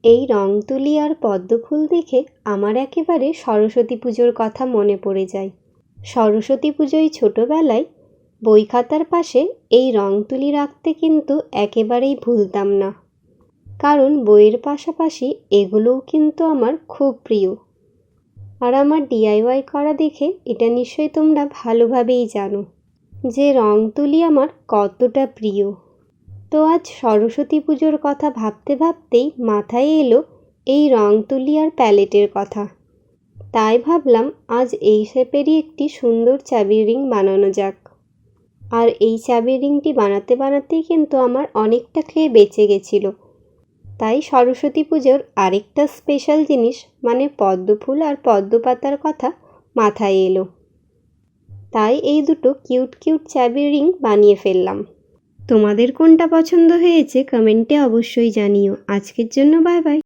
এই রং তুলি আর পদ্ম ফুল দেখে আমার একেবারে সরস্বতী পুজোর কথা মনে পড়ে যায়। সরস্বতী পুজোয় ছোটোবেলায় বই খাতার পাশে এই রং তুলি রাখতে কিন্তু একেবারেই ভুলতাম না, কারণ বইয়ের পাশাপাশি এগুলোও কিন্তু আমার খুব প্রিয়। আর আমার ডিআইওয়াই করা দেখে এটা নিশ্চয়ই তোমরা ভালোভাবেই জানো যে রং তুলি আমার কতটা প্রিয়। তো আজ সরস্বতী পুজোর কথা ভাবতে ভাবতেই মাথায় এলো এই রং তুলি আর প্যালেটের কথা। তাই ভাবলাম আজ এই শেপেরই একটি সুন্দর চাবির রিং বানানো যাক। আর এই চাবির রিংটি বানাতে বানাতেই কিন্তু আমার অনেকটা ক্লে বেঁচে গেছিলো। তাই সরস্বতী পুজোর আরেকটা স্পেশাল জিনিস মানে পদ্ম ফুল আর পদ্ম পাতার কথা মাথায় এলো। তাই এই দুটো কিউট কিউট চাবির রিং বানিয়ে ফেললাম। তোমাদের কোনটা পছন্দ হয়েছে কমেন্টে অবশ্যই জানিও। আজকের জন্য বাই বাই।